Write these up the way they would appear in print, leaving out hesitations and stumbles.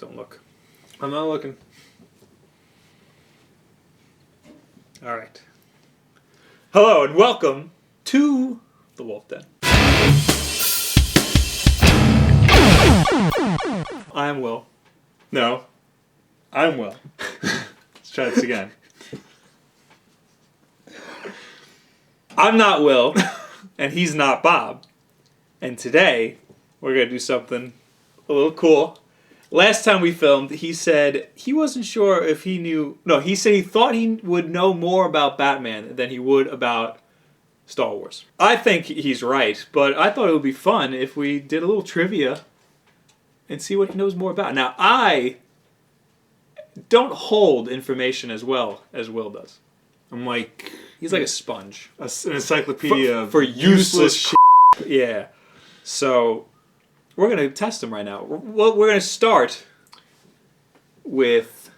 Don't look. I'm not looking. All right. Hello and welcome to the Wulff Den. I'm Will. No. I'm Will. Let's try this again. I'm not Will, and he's not Bob. And today, we're going to do something a little cool. Last time we filmed, he said he wasn't sure if he knew... No, he said he thought he would know more about Batman than he would about Star Wars. I think he's right, but I thought it would be fun if we did a little trivia and see what he knows more about. Now, I don't hold information as well as Will does. I'm like... He's like a sponge. An encyclopedia for useless shit. Yeah. So, we're going to test him right now. We're going to start with...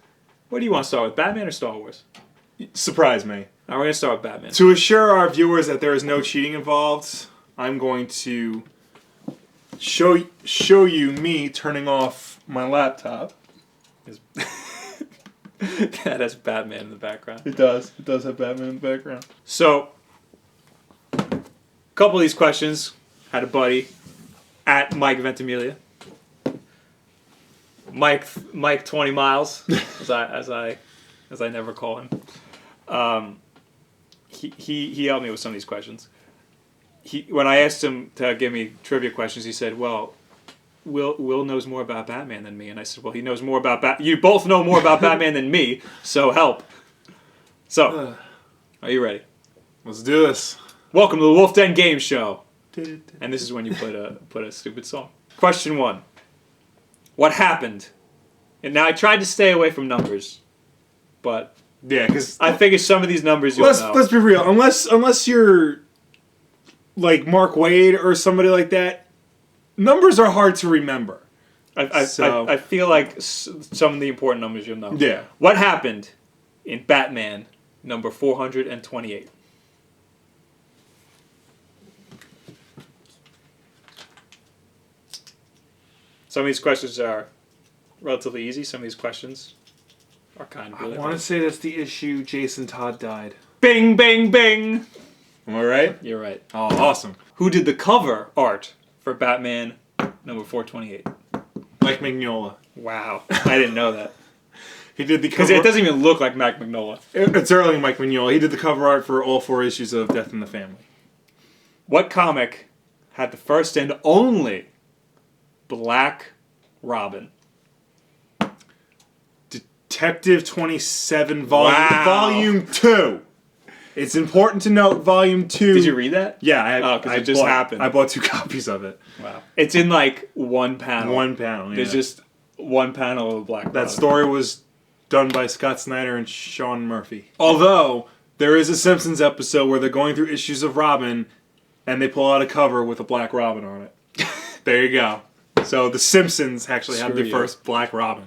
What do you want to start with, Batman or Star Wars? Surprise me. Now, we're going to start with Batman. To assure our viewers that there is no cheating involved, I'm going to show you me turning off my laptop. That has Batman in the background. It does. It does have Batman in the background. So, a couple of these questions. Had a buddy at Mike Ventimiglia. Mike 20 miles, as I never call him. He helped me with some of these questions. When I asked him to give me trivia questions, he said, "Well, Will knows more about Batman than me," and I said, "Well, he knows more about You both know more about Batman than me, so help." So, are you ready? Let's do this. Welcome to the Wulff Den Game Show. And this is when you put a stupid song. Question 1. What happened? And now I tried to stay away from numbers, but yeah, because I figured some of these numbers you'll know. Let's be real. Unless you're like Mark Waid or somebody like that. Numbers are hard to remember. I feel like some of the important numbers you'll know. Yeah. What happened in Batman number 428? Some of these questions are relatively easy. Some of these questions are kind of really I want to say that's the issue Jason Todd died. Bing, bing, bing! Am I right? You're right. Oh, awesome. Who did the cover art for Batman number 428? Mike Mignola. Wow. I didn't know that. He did the cover... Because it doesn't even look like Mike Mignola. It's early Mike Mignola. He did the cover art for all 4 issues of Death in the Family. What comic had the first and only Black Robin? Detective 27 Volume 2. It's important to note Volume 2. Did you read that? Yeah. Because it just happened. I bought 2 copies of it. Wow. It's in like one panel. One panel, yeah. There's just one panel of Black Robin. That story was done by Scott Snyder and Sean Murphy. Although, there is a Simpsons episode where they're going through issues of Robin and they pull out a cover with a Black Robin on it. There you go. So the Simpsons actually have the first Black Robin.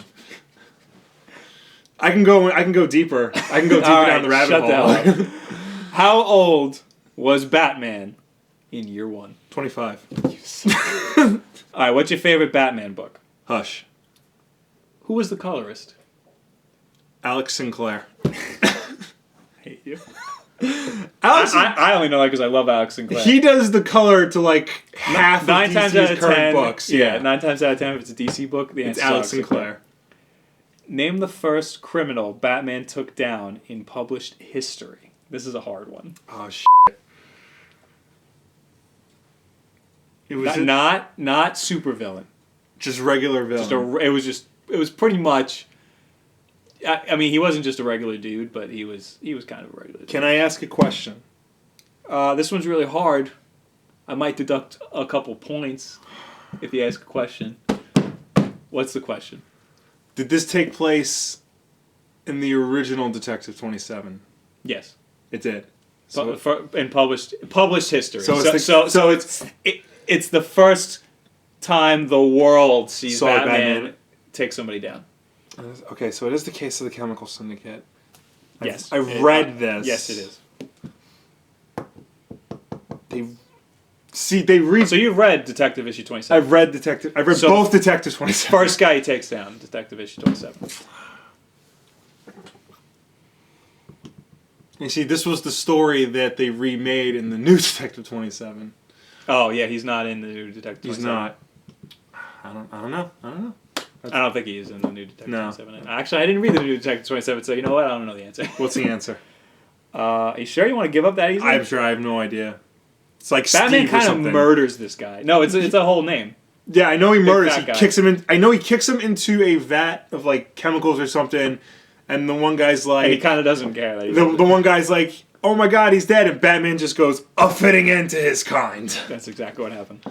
I can go deeper. I can go deeper down the rabbit hole. How old was Batman in year 1? 25. All right, what's your favorite Batman book? Hush. Who was the colorist? Alex Sinclair. Hate you. I only know that because I love Alex Sinclair. He does the color to like half of DC's current books. Yeah, 9 times out of 10 if it's a DC book, it's Alex Sinclair. Name the first criminal Batman took down in published history. This is a hard one. Oh shit. It was not supervillain. Just regular villain. It was pretty much. I mean, he wasn't just a regular dude, but he was kind of a regular dude. Can I ask a question? This one's really hard. I might deduct a couple points if you ask a question. What's the question? Did this take place in the original Detective 27? Yes, it did. In published history. So it's the first time the world sees Batman take somebody down. Okay, so it is the case of the Chemical Syndicate. Yes. I've read this. Yes, it is. They See, they read. So you've read Detective Issue 27. I've read both Detective 27. First guy he takes down, Detective Issue 27. You see, this was the story that they remade in the new Detective 27. Oh yeah, he's not in the new Detective 27. He's not. I don't know. I don't think he is in the new Detective No. 27. Actually, I didn't read the new Detective 27, so you know what? I don't know the answer. What's the answer? Are you sure you want to give up that easily? I'm sure I have no idea. It's like Batman Steve or kind of something. murders this guy. No, it's a whole name. Yeah, I know he murders. fat He guy. kicks him in. I know he kicks him into a vat of like chemicals or something, and the one guy's And he like, kind of doesn't care. That he the did it. one guy's like, oh my god, he's dead, and Batman just goes, a fitting end to his kind. That's exactly what happened.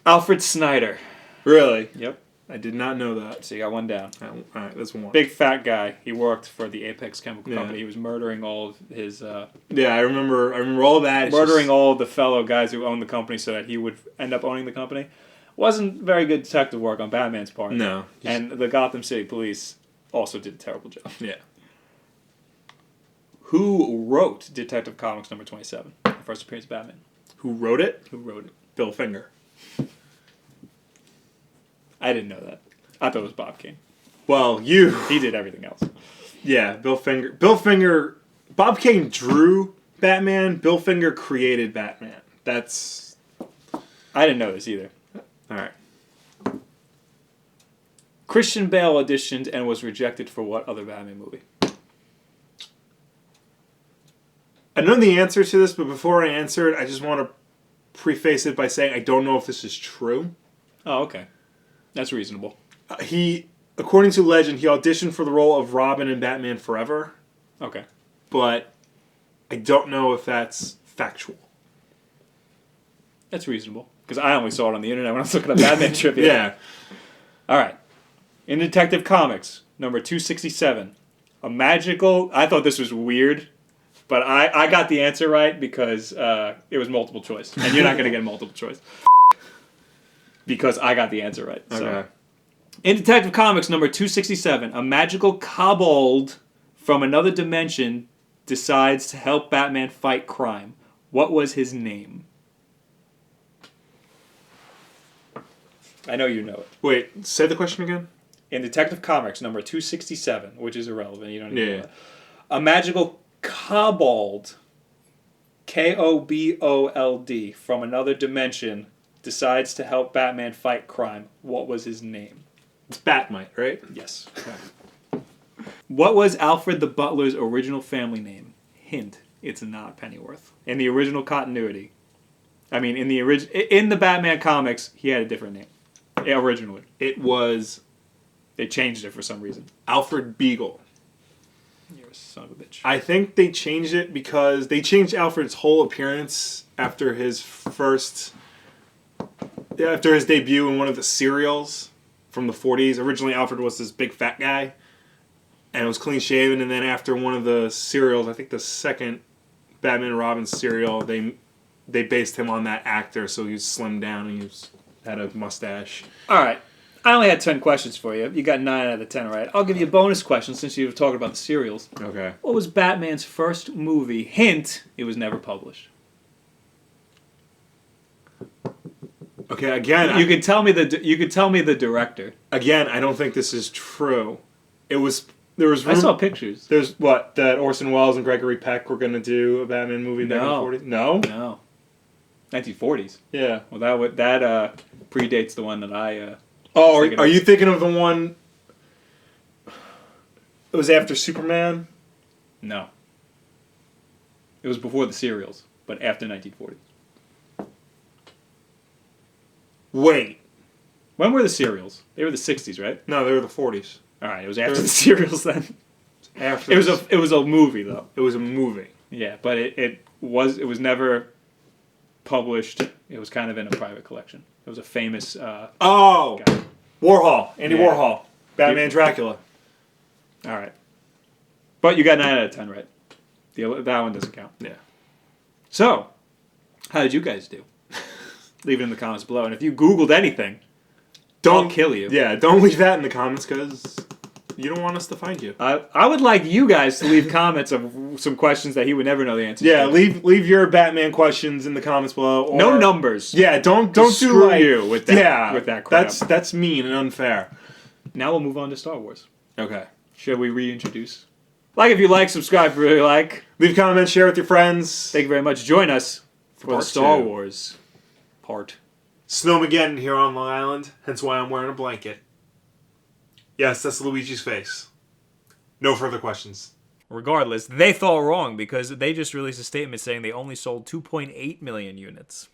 Alfred Snyder. Really? Yep. I did not know that. So you got one down. All right, that's one. Big fat guy. He worked for the Apex Chemical Yeah. Company. He was murdering all of his... Yeah, I remember all that. It's murdering just- all of the fellow guys who owned the company so that he would end up owning the company. Wasn't very good detective work on Batman's part. No. And the Gotham City Police also did a terrible job. Yeah. Who wrote Detective Comics number 27? The first appearance of Batman. Who wrote it? Who wrote it? Bill Finger. I didn't know that. I thought it was Bob Kane. Well, you. He did everything else. Yeah, Bill Finger. Bill Finger. Bob Kane drew Batman. Bill Finger created Batman. That's. I didn't know this either. All right. Christian Bale auditioned and was rejected for what other Batman movie? I know the answer to this, but before I answer it, I just want to preface it by saying I don't know if this is true. Oh, okay. That's reasonable. According to legend, he auditioned for the role of Robin in Batman Forever, Okay. but I don't know if that's factual. That's reasonable. Because I only saw it on the internet when I was looking at Batman trivia. Yeah. All right. In Detective Comics, number 267, a magical... I thought this was weird, but I got the answer right because it was multiple choice. And you're not going to get multiple choice. Because I got the answer right. So. Okay. In Detective Comics, number 267, a magical Cobbled from another dimension decides to help Batman fight crime. What was his name? I know you know it. Wait, say the question again? In Detective Comics, number 267, which is irrelevant, you don't need to know Yeah. that. A magical Cobbled, K-O-B-O-L-D, from another dimension decides to help Batman fight crime. What was his name? It's Batmite, right? Yes. What was Alfred the Butler's original family name? Hint, it's not Pennyworth. In the original continuity. I mean, in the Batman comics, he had a different name. Originally. It was They changed it for some reason. Alfred Beagle. You're a son of a bitch. I think they changed it because they changed Alfred's whole appearance after his debut in one of the serials from the 40s. Originally, Alfred was this big fat guy, and it was clean shaven. And then after one of the serials, I think the second Batman and Robin serial, they based him on that actor, so he was slimmed down and had a mustache. All right. I only had 10 questions for you. You got 9 out of the 10 right. I'll give you a bonus question since you were talking about the serials. Okay. What was Batman's first movie? Hint, it was never published. Okay. Again, You could tell me the director. again, I don't think this is true. There was I saw pictures. There's what that Orson Welles and Gregory Peck were going to do a Batman movie back in the No. 40s. No. No. 1940s. Yeah. Well, that predates the one that I. Oh, thinking are of- you thinking of the one? It was after Superman. No. It was before the serials, but after 1940. Wait. When were the serials? They were the 60s, right? No, they were the 40s. All right, it was after the serials then. After It was a movie though. It was a movie. Yeah, but it was never published. It was kind of in a private collection. It was a famous Oh, guy. Warhol. Andy Yeah. Warhol. Batman Dracula. All right. But you got 9 out of 10 right. That one doesn't count. Yeah. So, how did you guys do? Leave it in the comments below. And if you Googled anything, I'll kill you. Yeah, don't leave that in the comments because You don't want us to find you. I would like you guys to leave comments of some questions that he would never know the answer Yeah, to. leave your Batman questions in the comments below. Or, No numbers. Yeah, don't do Screw like you with that. Yeah, with that crap. that's mean and unfair. Now we'll move on to Star Wars. Okay. Should we reintroduce? Like if you like, subscribe if you really like. Leave comments, share with your friends. Thank you very much. Join us for the Part Star 2. Wars part. Snowmageddon here on Long Island, hence why I'm wearing a blanket. Yes, that's Luigi's face. No further questions. Regardless, they thought wrong because they just released a statement saying they only sold 2.8 million units.